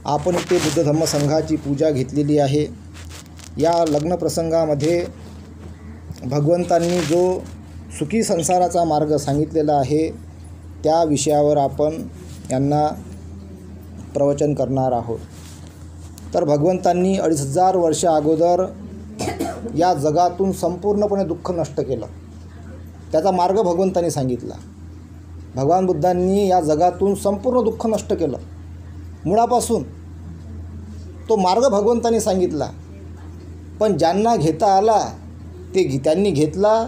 आपण इथे बुद्ध धम्म संघाची पूजा घेतलेली आहे। या लग्न प्रसंगामध्ये भगवंतांनी जो सुखी संसाराचा मार्ग सांगितलेला आहे त्या विषयावर आपण यांना प्रवचन करणार आहोत। तर भगवंतांनी 2500 वर्ष अगोदर या जगातून संपूर्णपणे दुःख नष्ट केलं, त्याचा मार्ग भगवंतांनी सांगितला। भगवान बुद्धांनी या जगातून संपूर्ण दुःख नष्ट केलं मुळापासून, तो मार्ग भगवंतांनी सांगितला। पण ज्यांना घेता आला त्यांनी घेतला,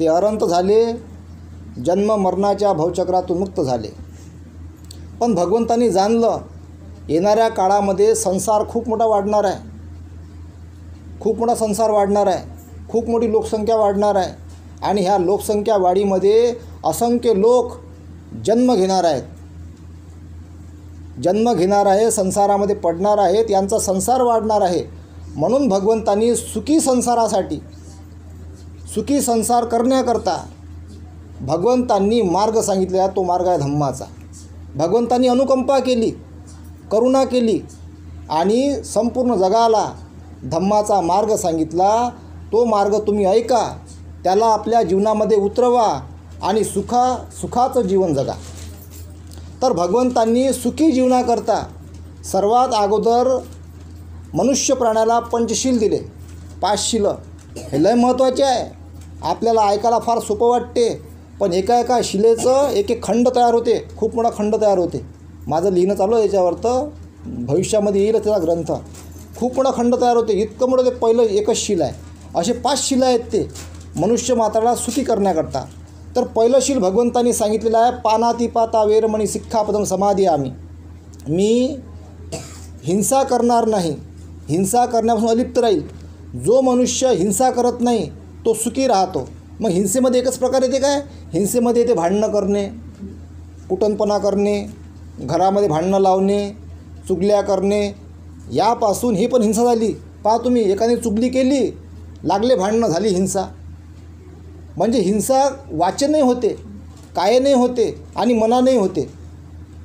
ते अनंत झाले, जन्म मरणाच्या भवचक्रातून मुक्त झाले। पण भगवंतांनी जाणलं येणाऱ्या काळामध्ये संसार खूप मोठा वाढणार आहे, खूप मोठा संसार वाढणार आहे, खूप मोठी लोकसंख्या वाढणार आहे आणि ह्या लोकसंख्या वाढीमध्ये असंख्य लोक जन्म घेणार आहेत, संसारामध्ये पडणार आहेत, यांचा संसार वाढणार आहे। म्हणून भगवंतांनी सुखी संसारासाठी, सुखी संसार करण्याकरता भगवंतांनी मार्ग सांगितला, तो मार्ग आहे धम्माचा। भगवंतांनी अनुकंपा केली, करुणा केली आणि संपूर्ण जगाला धम्माचा मार्ग सांगितला। तो मार्ग तुम्ही ऐका, त्याला आपल्या जीवनामध्ये उतरवा आणि सुखाचं जीवन जगा। तर भगवंतांनी सुखी जीवनाकरता सर्वात अगोदर मनुष्य प्राण्याला पंचशील दिले, 5 शीलं। हे लय महत्त्वाचे आहे, आपल्याला ऐकायला फार सोपं वाटते, पण एका शिलेचं एक खंड तयार होते, खूप मोठा खंड तयार होते। माझं लिहिणं चालू आहे याच्यावर, तर भविष्यामध्ये येईल त्याचा ग्रंथ। खूप मोठा खंड तयार होते, इतकं मोठं ते पहिलं एकच शील आहे। असे 5 शीलं आहेत ते मनुष्य मात्राला सुखी करण्याकरता। तर पहिलं शील भगवंतांनी सांगितलेलं आहे, पानातिपाता वेरमणी सिक्खापदम समादियामि। मी हिंसा करणार नाही, हिंसा करण्यापासून अलिप्त राहील। जो मनुष्य हिंसा करत नाही तो सुखी राहतो। मग हिंसेमध्ये एकच प्रकार येते काय? हिंसेमध्ये येते भांडणं करणे, कुटणपणा करणे, घरामध्ये भांडणं लावणे, चुगल्या करणे, यापासून ही पण हिंसा झाली। पहा तुम्ही, एकाने चुगली केली, लागले भांडणं, झाली हिंसा। म्हणजे हिंसा वाचनही होते, कायनही होते आणि मनानेही होते।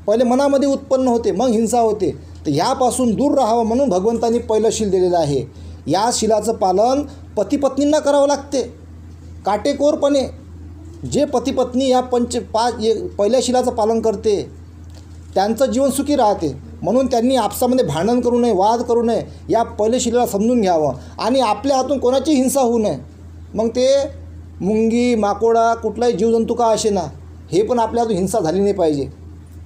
पहिले मनामध्ये उत्पन्न होते, मग हिंसा होते। तर ह्यापासून दूर राहावं म्हणून भगवंतांनी पहिलं शील दिलेलं आहे। या शीलाचं पालन पतिपत्नींना करावं लागते काटेकोरपणे। जे पतिपत्नी या पहिल्या शीलाचं पालन करते त्यांचं जीवन सुखी राहते। म्हणून त्यांनी आपसामध्ये भांडण करू नये, वाद करू नये, या पहिल्या शीलाला समजून घ्यावं आणि आपल्या हातून कोणाची हिंसा होऊ नये। मग ते मुंगी, माकोडा, कुठलाही जीवजंतू का असे ना, हे पण आपल्या हातून हिंसा झाली नाही पाहिजे,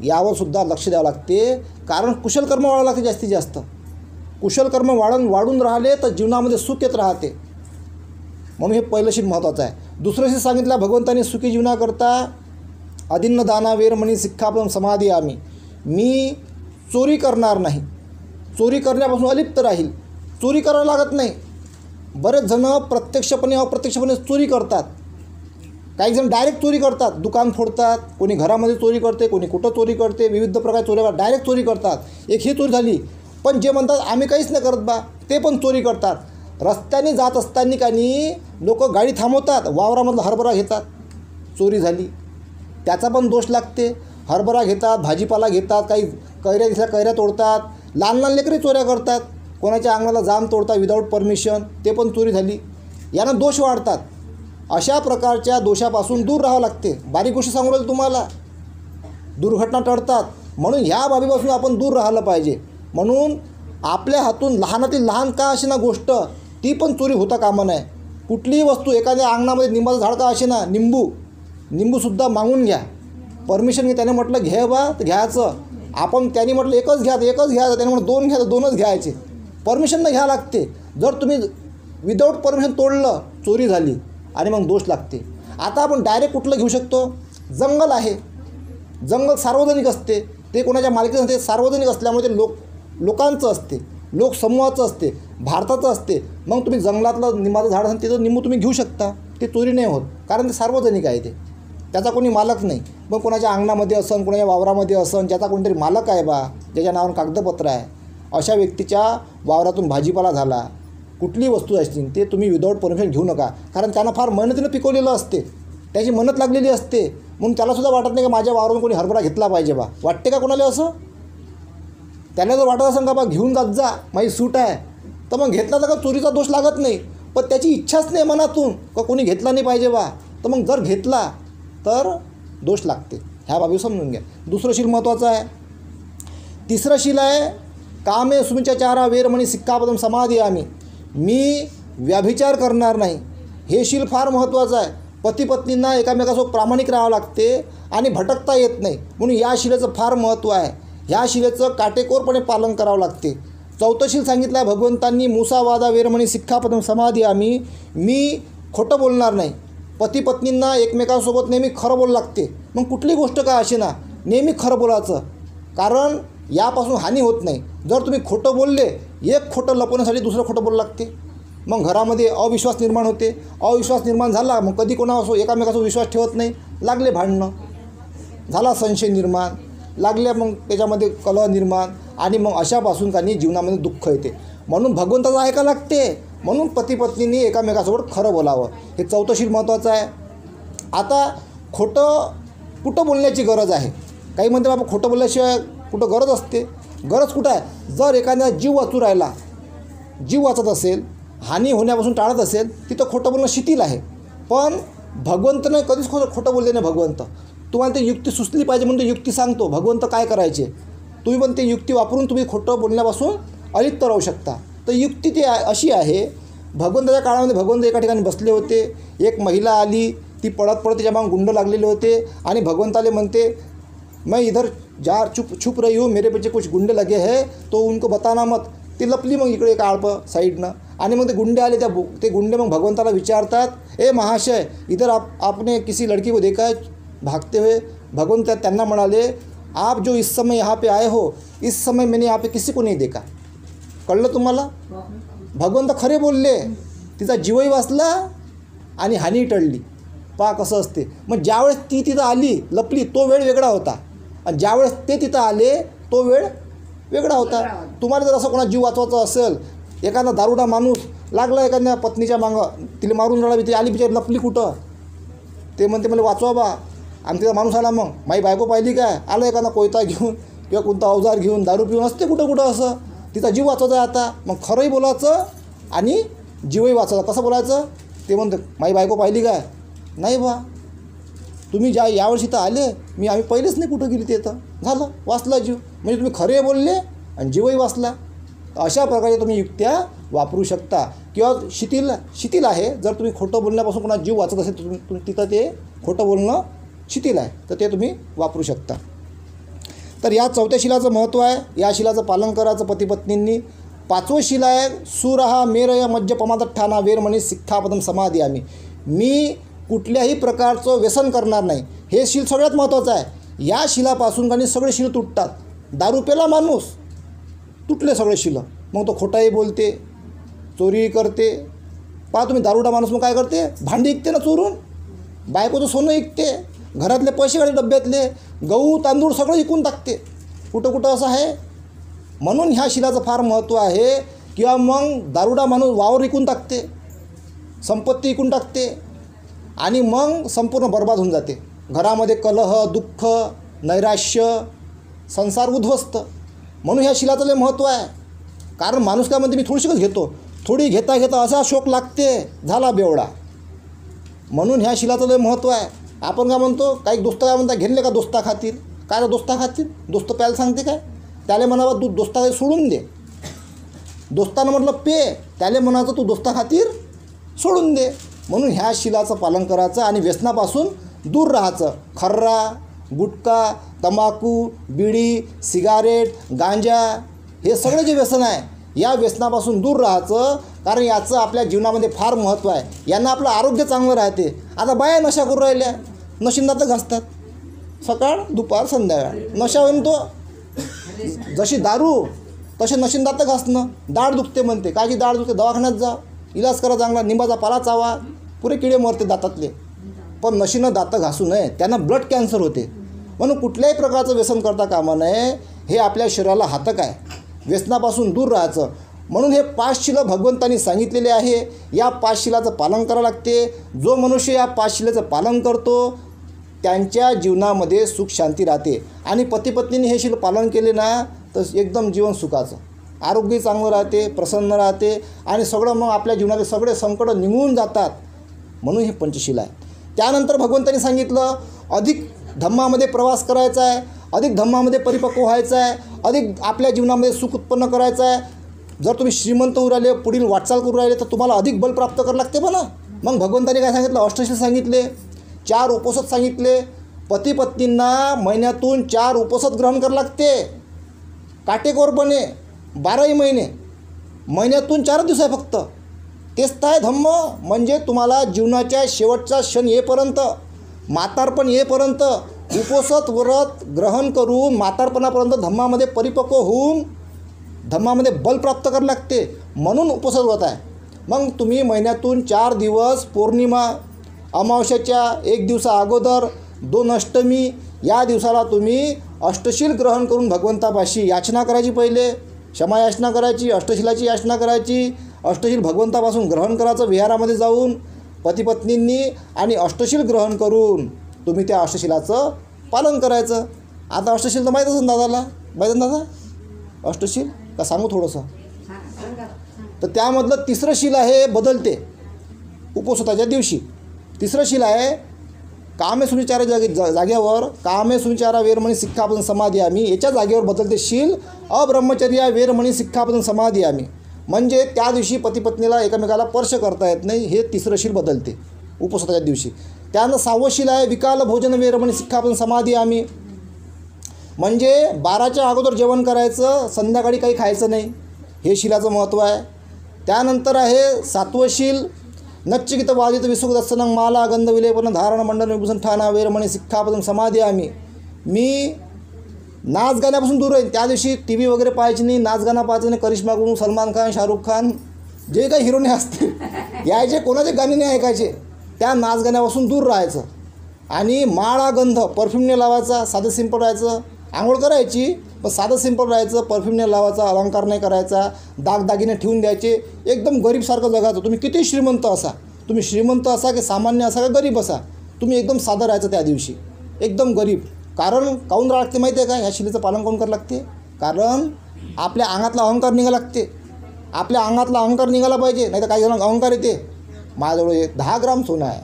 यावर सुद्धा लक्ष द्यावं लागते। कारण कुशल कर्म वाढावं लागते, जास्तीत जास्त कुशल कर्म वाढून राहिले तर जीवनामध्ये सुख येत राहते। म्हणून हे पहिलं शील महत्त्वाचं आहे। दुसरं शील सांगितलं भगवंतांनी सुखी जीवनाकरता, अदिन्न दाना वेरमणी सिक्खापदम समादियामि। मी चोरी करणार नाही, चोरी करण्यापासून अलिप्त राहील। चोरी करायला लागत नाही। बरेच जण प्रत्यक्षपणे अप्रत्यक्षपणे चोरी करतात। काही जण डायरेक्ट चोरी करतात, दुकान फोडतात, कोणी घरामध्ये चोरी करते, कोणी कुठं चोरी करते, विविध प्रकारे चोऱ्या डायरेक्ट चोरी करतात। एक ही चोरी झाली। पण जे म्हणतात आम्ही काहीच नाही करत बा, ते पण चोरी करतात। रस्त्याने जात असताना काही लोक गाडी थांबवतात, वावरामधला हरभरा घेतात, चोरी झाली, त्याचा पण दोष लागते। हरभरा घेतात, भाजीपाला घेतात, काही कैऱ्या दिसल्या कैऱ्या तोडतात, लहान लहान लेकरे चोऱ्या करतात, कोणाच्या अंगणाला जाम तोडतात विदाऊट परमिशन, ते पण चोरी झाली। यानं दोष वाढतात। अशा प्रकारच्या दोषापासून दूर राहावं लागते। बारीक गोष्टी सांगू राहिलो तुम्हाला, दुर्घटना टळतात। म्हणून ह्या बाबीपासून आपण दूर राहिलं पाहिजे। म्हणून आपल्या हातून लहानातील लहान का असे ना गोष्ट, ती पण चोरी होता कामा नये। कुठलीही वस्तू, एखाद्या अंगणामध्ये निंबाचं झाड का असे ना, निंबूसुद्धा मागून घ्या, परमिशन घे। त्याने म्हटलं घे बा, तर घ्यायचं। आपण त्याने म्हटलं एकच घ्यायचं, त्याने म्हटलं 2 घ्या, तर 2च घ्यायचे। परमिशन न घ्यावं लागते। जर तुम्ही विदाऊट परमिशन तोडलं, चोरी झाली आणि मग दोष लागते। आता आपण डायरेक्ट कुठलं घेऊ शकतो? जंगल आहे, जंगल सार्वजनिक असते, ते कोणाच्या मालकीचं नसते, सार्वजनिक असल्यामुळे ते लोकांचं असते, लोकसमूहाचं असते, भारताचं असते। मग तुम्ही जंगलातलं निंबाचं झाड असेल तिथं निंबू तुम्ही घेऊ शकता, ते चोरी नाही होत, कारण ते सार्वजनिक आहे, ते त्याचा कोणी मालक नाही। मग कोणाच्या अंगणामध्ये असन, कोणाच्या वावरामध्ये असन, ज्याचा कोणतरी मालक आहे बा, ज्याच्या नावावर कागदपत्र आहे, अशा व्यक्तीच्या वावरातून भाजीपाला झाला, कुठली वस्तू असतील, ते तुम्ही विदाऊट परमिशन घेऊ नका। कारण त्यांना फार मेहनतीनं पिकवलेलं असते, त्याची मेहनत लागलेली असते। म्हणून त्यालासुद्धा वाटत नाही की माझ्या वावरातून कोणी हरभरा घेतला पाहिजे बा, वाटते का कोणाला असं? त्याला जर वाटत असेल का बा घेऊन जात जा माझी सूट आहे, तर मग घेतला तर का चोरीचा दोष लागत नाही. पण त्याची इच्छाच नाही मनातून का कोणी घेतला नाही पाहिजे बा, तर मग जर घेतला तर दोष लागते. ह्या बाबी समजून घ्या. दुसरं शील महत्त्वाचं आहे. तिसरं शील आहे कामे सुमिचाचारा वेरमणी सिक्कापदम समादियामी. मी व्यभिचार करणार नाही. हे शील फार महत्त्वाचं आहे. पती पत्नींना एकामेकासोबत प्रामाणिक राहावं लागते आणि भटकता येत नाही, म्हणून या शिलेचं फार महत्त्व आहे. ह्या शिलेचं काटेकोरपणे पालन करावं लागते. चौथं शील सांगितलं आहे भगवंतांनी मुसावादा वेरमणी सिक्खापदम समादियामी. मी खोटं बोलणार नाही. पती पत्नींना एकमेकांसोबत नेहमी खरं बोलावं लागते. मग कुठली गोष्ट काय असे ना, नेहमी खरं बोलायचं, कारण यापासून हानी होत नाही. जर तुम्ही खोटं बोलले, एक खोटं लपवण्यासाठी दुसरं खोटं बोलावं लागते, मग घरामध्ये अविश्वास निर्माण होते. अविश्वास निर्माण झाला मग कधी कोणावर एकामेकाचा विश्वास ठेवत नाही, लागले भांडणं, झाला संशय निर्माण, लागले मग त्याच्यामध्ये कलह निर्माण, आणि मग अशापासून काही जीवनामध्ये दुःख येते. म्हणून भगवंताचं ऐकायला लागते. म्हणून पती पत्नींनी एकामेकासोबत खरं बोलावं. हे चौथं शील महत्त्वाचं आहे. आता खोटं कुठं बोलण्याची गरज आहे. काही म्हणते बाबा खोटं बोलल्याशिवाय कुठं गरज असते. गरज कुठं आहे? जर एखाद्या जीव वाचू राहिला, जीव वाचत असेल, हानी होण्यापासून टाळत असेल, तिथं खोटं बोलणं शिथिल आहे. पण भगवंतानं कधीच खोटं बोलले नाही. भगवंत तुम्हाला ते युक्ती सुचली पाहिजे म्हणून ते युक्ती सांगतो. भगवंत काय करायचे, तुम्ही पण ते युक्ती वापरून तुम्ही खोटं बोलण्यापासून अलिप्त राहू शकता. तर युक्ती ती अशी आहे. भगवंताच्या काळामध्ये भगवंत एका ठिकाणी बसले होते. एक महिला आली, ती पळत पळत त्याच्या मागून गुंड लागलेले होते आणि भगवंताले म्हणते, मैं इधर जा छुप रही हूँ, मेरे पीछे कुछ गुंडे लगे है तो उनको बताना मत. ती लपली मग इकडे एक आळपं साईडनं, आणि मग ते गुंडे आले. ते गुंडे मग भगवंताला विचारतात, ए महाशय, इधर आपने किसी लड़की को देखा है भागते हुए? भगवंत त्यांना म्हणाले, आप जो इस समय यहाँ पे आए हो, इस समय मैंने यहाँ पे किसी को नहीं देखा. कळलं तुम्हाला? भगवंत खरे बोलले, तिचा जीवही वाचला आणि हानी टळली. पहा कसं असते. मग ज्यावेळेस ती तिथं आली, लपली, तो वेळ वेगळा होता, आणि ज्यावेळेस ते तिथं आले तो वेळ वेगळा होता. तुम्हाला जर असं कोणा जीव वाचवायचं असेल, एखादा दारुडा माणूस लागला एखाद्या पत्नीच्या मागं, तिला मारून राहिला, ती आली बिचारी, लपली कुठं, ते म्हणते मला वाचवा बा. आणि तिचा माणूस आला, मग माई बायको पाहिली काय, आलं एखादा कोयता घेऊन किंवा कोणता अवजार घेऊन, दारू पिऊन असते कुठं कुठं असं, तिचा जीव वाचवायचा आहे आता. मग खरंही बोलायचं आणि जीवही वाचवायचा. कसं बोलायचं? ते म्हणतं माई बायको पाहिली काय, नाही बा, तुम्ही यावर्षी तर आले, आम्ही पहिलेच नाही कुठं गेली, ते तर झालं, वाचला जीव. म्हणजे तुम्ही खरे बोलले आणि जीवही वाचला. अशा प्रकारे तुम्ही युक्त्या वापरू शकता. किंवा शिथिल आहे. जर तुम्ही खोटं बोलण्यापासून कोणा जीव वाचत असेल, तिथं ते खोटं बोलणं शिथिल आहे, तर ते तुम्ही वापरू शकता. तर या चौथ्या शिलाचं महत्त्व आहे. या शिलाचं पालन करायचं पती पत्नींनी. पाचवं शिल आहे सुरहा मेरय मज्जपमादठाना वेरमणी सिक्खापदम समादियामी. मी कुठल्याही प्रकारचं व्यसन करणार नाही. हे शील सगळ्यात महत्त्वाचं आहे. या शिलापासून काही सगळे शिल तुटतात. दारू पेला माणूस, तुटले सगळे शिलं. मग तो खोटाही बोलते, चोरीही करते. पहा तुम्ही, दारुडा माणूस मग काय करते, भांडी विकते ना चोरून, बायकोचं सोनं विकते, घरातले पैसे काढे डब्यातले, गहू तांदूळ सगळं विकून टाकते. कुठं कुठं असं आहे. म्हणून ह्या शिलाचं फार महत्त्व आहे. किंवा मग दारुडा माणूस वावर विकून टाकते, संपत्ती विकून टाकते, आणि मग संपूर्ण बर्बाद होऊन जाते. घरामध्ये कलह, दुःख, नैराश्य, संसार उद्ध्वस्त. म्हणून ह्या शिलाचं लय महत्त्व आहे. कारण माणूस काय म्हणते, मी थोडीशीच घेतो, थोडी घेता घेता असा शोक लागते, झाला बेवडा. म्हणून ह्या शिलाचं लय महत्त्व आहे. आपण काय म्हणतो, काही दोस्त काय म्हणतात, घेतले का दोस्ता खातील. काय दोस्ता खातील? दोस्त प्यायला सांगते काय? त्याला म्हणावं तू दोस्ता सोडून दे. दोस्तानं म्हटलं पे, त्याला म्हणायचं तू दोस्ता खातीर सोडून दे. म्हणून ह्या शिलाचं पालन करायचं आणि व्यसनापासून दूर राहायचं. खर्रा, गुटखा, तंबाखू, बिडी, सिगारेट, गांजा, हे सगळं जे व्यसन आहे, या व्यसनापासून दूर राहायचं. कारण याचं आपल्या जीवनामध्ये फार महत्त्व आहे. यांना आपलं आरोग्य चांगलं राहते. आता बाया नशा करून राहिल्या, नशिंदातं घासतात, सकाळ दुपार संध्याकाळ नशा होईन. तो जशी दारू तसे नशिंदातं घासणं. दाढ दुखते म्हणते, कायची दाढ दुखते, दवाखान्यात जा, इलाज करा चांगला, निंबाचा पाला चावा, पुरे किडे मरते दातातले. पण नशीनं दातं घासू नये, त्यांना ब्लड कॅन्सर होते. म्हणून कुठल्याही प्रकारचं व्यसन करता कामा नये. हे आपल्या शरीराला घातक आहे. व्यसनापासून दूर राहायचं. म्हणून हे 5 शिलं भगवंतांनी सांगितलेले आहे. या 5 शिलाचं पालन करावं लागते. जो मनुष्य या 5 शिलेचं पालन करतो त्यांच्या जीवनामध्ये सुख शांती राहते. आणि पती पत्नीने हे शील पालन केले ना, तर एकदम जीवन सुखाचं, आरोग्य चांगलं राहते, प्रसन्न राहते आणि सगळं मग आपल्या जीवनातले सगळे संकट निघून जातात. म्हणून हे पंचशील आहे. त्यानंतर भगवंतांनी सांगितलं अधिक धम्मामध्ये प्रवास करायचा आहे, अधिक धम्मामध्ये परिपक्व व्हायचं आहे, अधिक आपल्या जीवनामध्ये सुख उत्पन्न करायचं आहे. जर तुम्ही श्रीमंत होऊ राहिले, पुढील वाटचाल करू राहिले, तर तुम्हाला अधिक बल प्राप्त करावं लागते म्हणा. मग भगवंतांनी काय सांगितलं? अष्टशील सांगितले, 4 उपवास सांगितले. पती पत्नींना महिन्यातून 4 उपवास ग्रहण करावं लागते काटेकोरपणे, 12ही महिने, महिन्यातून 4 दिवस आहे फक्त. तेच तर आहे धम्म. म्हणजे तुम्हाला जीवनाच्या शेवटचा क्षण येईपर्यंत, म्हातारपण येईपर्यंत उपवास व्रत ग्रहण करून म्हातारपणापर्यंत धम्मामध्ये परिपक्व होऊन धम्मामध्ये बल प्राप्त करावं लागते. म्हणून उपवास व्रत आहे. मग तुम्ही महिन्यातून 4 दिवस, पौर्णिमा, अमावस्याच्या 1 दिवसा अगोदर, 2 अष्टमी या दिवसाला तुम्ही अष्टशील ग्रहण करून भगवंतापाशी याचना करायची. पहिले क्षमा याचना करायची, अष्टशिलाची याचना करायची. अष्टशील भगवंतापासून ग्रहण करायचं विहारामध्ये जाऊन पतीपत्नींनी, आणि अष्टशील ग्रहण करून तुम्ही त्या अष्टशिलाचं पालन करायचं. आता अष्टशील तर माहीत असेल दादाला, माहीत दादा अष्टशील का सांगू थोडंसं? तर त्यामधलं 3रं शील आहे बदलते उपवासाच्या दिवशी. 3रं शील आहे कामे सुनिचारा जागेवर कामे सुनिचारा वेरमणी सिक्खापदं समाधियामी, याच्या जागेवर बदलते शील अब्रह्मचर्या वेरमणी सिक्खापदं समाधियामी. म्हणजे त्या दिवशी पतीपत्नीला एकमेकाला स्पर्श करता येत नाही, हे 3रं शील बदलते उपवासाच्या दिवशी. त्यानंतर 6वं शील आहे विकाल भोजन वेरमणी सिक्खापदं समाधियामी. म्हणजे 12च्या अगोदर जेवण करायचं, संध्याकाळी काही खायचं नाही, हे शिलाचं महत्त्व आहे. त्यानंतर आहे 7वं शील नच्चिकित वादित विसुखदर्शनं माला गंध विलेपन धारण मंडन विभूषण ठाणा वेरमणी सिक्खापदं समाधियामी. मी नाच गाण्यापासून दूर राहीन. त्या दिवशी टी व्ही वगैरे पाहायची नाही, नाच गाणं पाहायचं नाही. करिश्मा कपूर, सलमान खान, शाहरुख खान जे काही हिरोने असते यायचे, कोणाचे गाणे नाही ऐकायचे. त्या नाच गाण्यापासून दूर राहायचं. आणि माळा गंध परफ्यूम नाही लावायचा, साधं सिंपल राहायचं. आंघोळ करायची पण साधं सिंपल राहायचं, परफ्यूम नाही लावायचा, अलंकार नाही करायचा, दागदागिने ठेवून द्यायचे. एकदम गरीबसारखं जगायचं. तुम्ही किती श्रीमंत असा, तुम्ही श्रीमंत असा की सामान्य असा का गरीब असा, तुम्ही एकदम साधं राहायचं त्या दिवशी, एकदम गरीब. कारण काहून राहावं लागते माहिती आहे का? ह्या शिलेचं पालन कोण करावं लागते? कारण आपल्या अंगातला अहंकार निघाला लागते. आपल्या अंगातला अहंकार निघाला पाहिजे. नाही तर काही जणांना अहंकार येते, माझ्याजवळ 10 ग्राम सोनं आहे,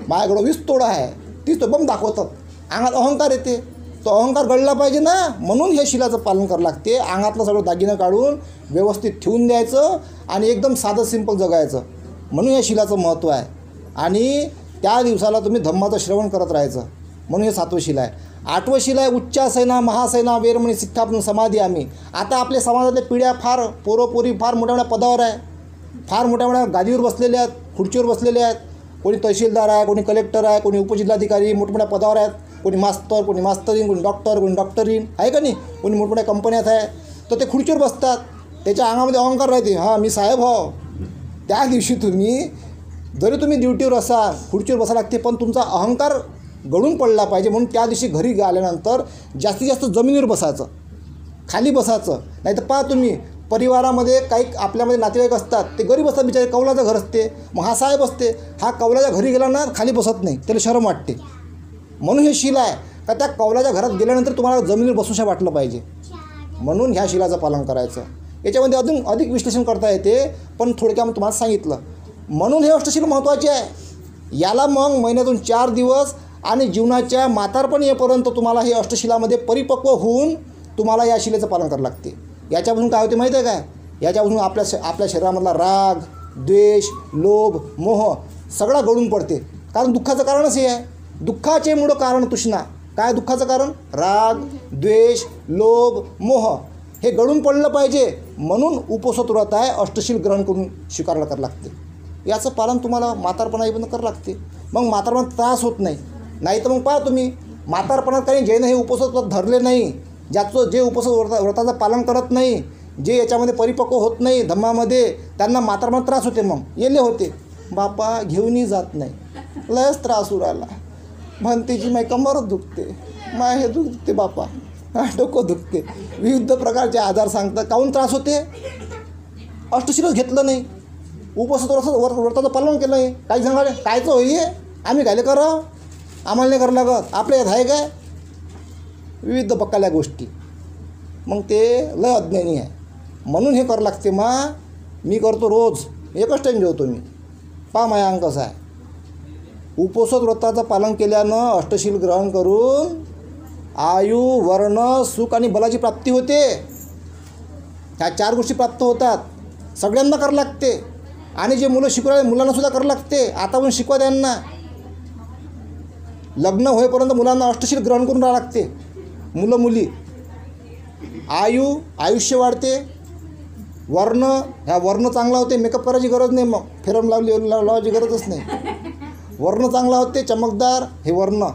माझ्याकडं 20 तोळा आहे, 30 तो बम दाखवतात. अंगात अहंकार येते, तो अहंकार गळला पाहिजे ना. म्हणून हे शिलाचं पालन करावं लागते. अंगातलं सगळं दागिनं काढून व्यवस्थित ठेवून द्यायचं आणि एकदम साधं सिंपल जगायचं. म्हणून या शिलाचं महत्त्व आहे. आणि त्या दिवसाला तुम्ही धम्माचं श्रवण करत राहायचं. म्हणून हे 7वं शील आहे. 8वं शील आहे उच्चासैना महासैना वेरमणी सिक्खापदं समाधियामी. आता आपल्या समाजातल्या पिढ्या फार पोरोपोरी फार मोठ्या मोठ्या पदावर आहे, फार मोठ्या मोठ्या गादीवर बसलेल्या आहेत, खुर्चीवर बसलेले आहेत. कोणी तहसीलदार आहे, कोणी कलेक्टर आहे, कोणी उपजिल्हाधिकारी, मोठमोठ्या पदावर आहेत. कोणी मास्तर, कोणी मास्तरीन, कोणी डॉक्टर, कोणी डॉक्टरीन आहे का नाही, कोणी मोठमोठ्या कंपन्यात आहे. तर ते खुर्चीवर बसतात, त्याच्या अंगामध्ये अहंकार राहते, हां मी साहेब हो. त्या दिवशी तुम्ही जरी तुम्ही ड्युटीवर असाल, खुर्चीवर बसावं लागते, पण तुमचा अहंकार गळून पडला पाहिजे. म्हणून त्या दिवशी घरी आल्यानंतर जास्तीत जास्त जमिनीवर बसायचं, खाली बसायचं. नाही तर पहा तुम्ही परिवारामध्ये काही आपल्यामध्ये नातेवाईक असतात, ते गरीब असतात बिचारे, कौलाचं घर असते. मग हा साहेब असते, हा कौलाच्या घरी गेला ना खाली बसत नाही, त्याला शरम वाटते. म्हणून हे शील आहे का त्या कौलाच्या घरात गेल्यानंतर तुम्हाला जमिनीवर बसूशा वाटलं पाहिजे. म्हणून ह्या शिलाचं पालन करायचं. याच्यामध्ये अजून अधिक विश्लेषण करता येते, पण थोडक्यात तुम्हाला सांगितलं. म्हणून हे अष्टशील महत्त्वाचे आहे. याला मग महिन्यातून 4 दिवस आणि जीवनाच्या म्हातारपण येईपर्यंत तुम्हाला हे अष्टशिलामध्ये परिपक्व होऊन तुम्हाला या शिलेचं पालन करावं लागते. याच्यापासून काय होते माहिती आहे काय? याच्यापासून आपल्या शरीरामधला राग, द्वेष, लोभ, मोह सगळा गळून पडते. कारण दुःखाचं कारणच हे आहे. दुःखाचे मूळ कारण तृष्णा. काय दुःखाचं कारण? राग, द्वेष, लोभ, मोह हे गळून पडलं पाहिजे. म्हणून उपवास व्रत आहे, अष्टशील ग्रहण करून स्वीकारला करावं लागते. याचं पालन तुम्हाला म्हातारपणापर्यंत करावं लागते. मग म्हातारपणात त्रास होत नाही. नाही तर मग पहा तुम्ही म्हातारपणात काही ज्यानं हे उपवास व्रत धरले नाही, ज्याचं जे उपवास व्रताचं पालन करत नाही, जे याच्यामध्ये परिपक्व होत नाही धम्मामध्ये, त्यांना म्हातारपणात त्रास होते. मग येले होते, बापा घेऊनही जात नाही, लयच त्रास उराला, म्हणतेची माय कंबरच दुखते, माय हे दुखते बापा, डोकं दुखते, विविध प्रकारचे आजार सांगतात. काहून त्रास होते? अष्टशीलच घेतलं नाही, उपवास व्रताचं पालन केलं नाही. काही सांगाले कायचं होई, आम्ही कायले करा, आम्हाला नाही करावं लागत, आपल्या यात आहे काय? विविध बक्काल्या गोष्टी. मग ते लय अज्ञानी आहे. म्हणून हे करावं लागते. मी करतो रोज एकच टाईम जेवतो मी. पहा माझा अंग कसा आहे. उपोषित व्रताचं पालन केल्यानं अष्टशील ग्रहण करून आयु, वर्ण, सुख आणि बलाची प्राप्ती होते. ह्या 4 गोष्टी प्राप्त होतात. सगळ्यांना करावं लागते. आणि जे मुलं शिकवायला मुलांनासुद्धा करावं लागते. आतापासून शिकवा त्यांना. लग्न होईपर्यंत मुलांना अष्टशील ग्रहण करून राहावं लागते. मुलं मुली. आयुष्य वाढते. वर्ण, ह्या वर्ण चांगला होते. मेकअप करायची गरज नाही. मग फेरम लावायची गरजच नाही. वर्ण चांगला होते, चमकदार. हे वर्ण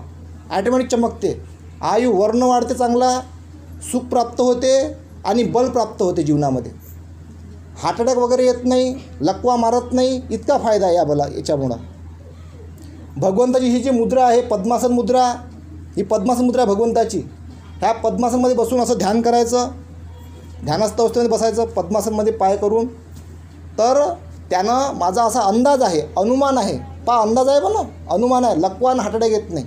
ॲटोमॅटिक चमकते. वर्ण वाढते चांगला. सुख प्राप्त होते आणि बल प्राप्त होते जीवनामध्ये. हार्ट अटॅक वगैरे येत नाही. लकवा मारत नाही. इतका फायदा आहे याच्यामुळं. भगवंताची ही जी मुद्रा आहे, पद्मासन मुद्रा, ही पद्मासन मुद्रा आहे भगवंताची. ह्या पद्मासनमध्ये बसून असं ध्यान करायचं. ध्यानस्थ अवस्थेमध्ये बसायचं पद्मासनमध्ये पाय करून. तर त्यानं माझा असा अंदाज आहे, अनुमान आहे. अंदाज आहे पण अनुमान आहे. लकवा आणि हार्ट अटॅक येत नाही.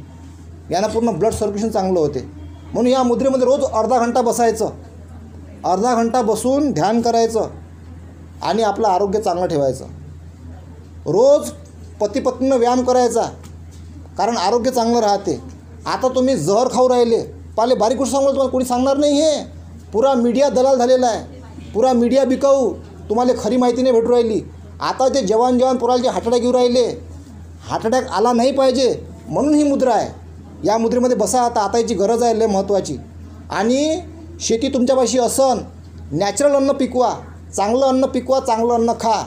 यानं पूर्ण ब्लड सर्क्युलेशन चांगलं होते. म्हणून या मुद्रेमध्ये रोज अर्धा घंटा बसायचं. अर्धा घंटा बसून ध्यान करायचं आणि आपलं आरोग्य चांगलं ठेवायचं. रोज पती पत्नीनं व्यायाम करायचा, कारण आरोग्य चांगलं राहते. आता तुम्ही जहर खाऊ राहिले. पाले बारीक गोष्ट सांगू तुम्हाला कोणी सांगणार नाही. हे पुरा मीडिया दलाल झालेला आहे. पुरा मीडिया बिकाऊ. तुम्हाला खरी माहिती नाही भेटू राहिली. आता ते जवान पोराला जे हार्ट अटॅक येऊ राहिले. हार्ट अटॅक आला नाही पाहिजे म्हणून ही मुद्रा आहे. या मुद्रेमध्ये बसा. आता याची गरज आहे लय महत्त्वाची. आणि शेती तुमच्यापाशी असन, नॅचरल अन्न पिकवा. चांगलं अन्न पिकवा, चांगलं अन्न खा.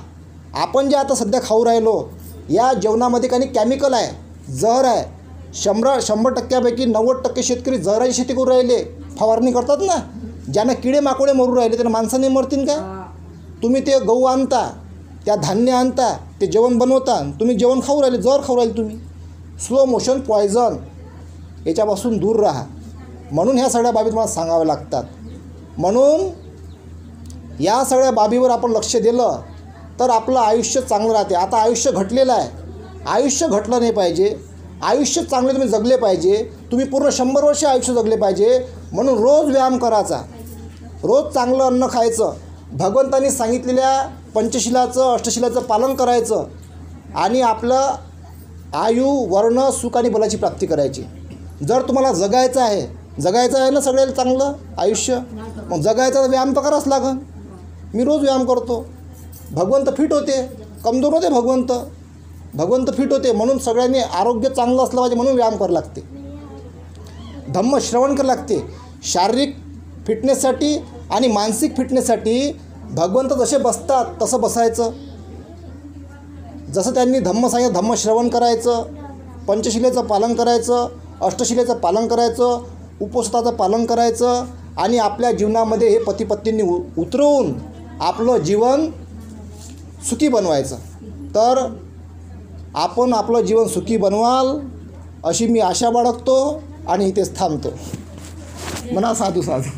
आपण जे आता सध्या खाऊ राहिलो, या जेवणामध्ये काही केमिकल आहे, जहर आहे. 100% 90% शेतकरी जहराची शेती करू राहिले. फवारणी करतात ना. ज्यांना किडे माकोडे मरू राहिले त्यांना माणसाने मरतील का? तुम्ही ते गहू आणता, त्या धान्य आणता, ते जेवण बनवता. तुम्ही जेवण खाऊ राहिले, जहर खाऊ राहिले तुम्ही. Slow motion poison. याच्यापासून दूर राहा. म्हणून ह्या सगळ्या बाबी तुम्हाला सांगाव्या लागतात. म्हणून या सगळ्या बाबीवर आपण लक्ष दिलं तर आपलं आयुष्य चांगलं राहते. आता आयुष्य घटलेलं आहे. आयुष्य घटलं नाही पाहिजे. आयुष्य चांगले तुम्ही जगले पाहिजे. तुम्ही पूर्ण 100 वर्ष आयुष्य जगले पाहिजे. म्हणून रोज व्यायाम करायचा. रोज चांगलं अन्न खायचं. भगवंतांनी सांगितलेल्या पंचशिलाचं, अष्टशिलाचं पालन करायचं. आणि आपलं आयु, वर्ण, सुख आणि बलाची प्राप्ती करायची. जर तुम्हाला जगायचं आहे ना सगळ्याला चांगलं आयुष्य, मग जगायचा व्यायाम तर करावाच लागेल. मी रोज व्यायाम करतो. भगवंत फिट होते. कमजोर होते भगवंत फिट होते. म्हणून सगळ्यांनी आरोग्य चांगलं असलं पाहिजे म्हणून व्यायाम करावं लागते. धम्म श्रवण करावं लागते. शारीरिक फिटनेससाठी आणि मानसिक फिटनेससाठी भगवंत जसे बसतात तसं बसायचं. जसं त्यांनी धम्म सांगितलं धम्म श्रवण करायचं, पंचशिलेचं पालन करायचं, अष्टशिलेचं पालन करायचं, उपोषिताचं पालन करायचं आणि आपल्या जीवनामध्ये हे पतीपत्नींनी उतरवून आपलं जीवन सुखी बनवायचं. तर आपण आपलं जीवन सुखी बनवाल अशी मी आशा बाळगतो आणि इथेच थांबतो. म्हणा साधू साधू.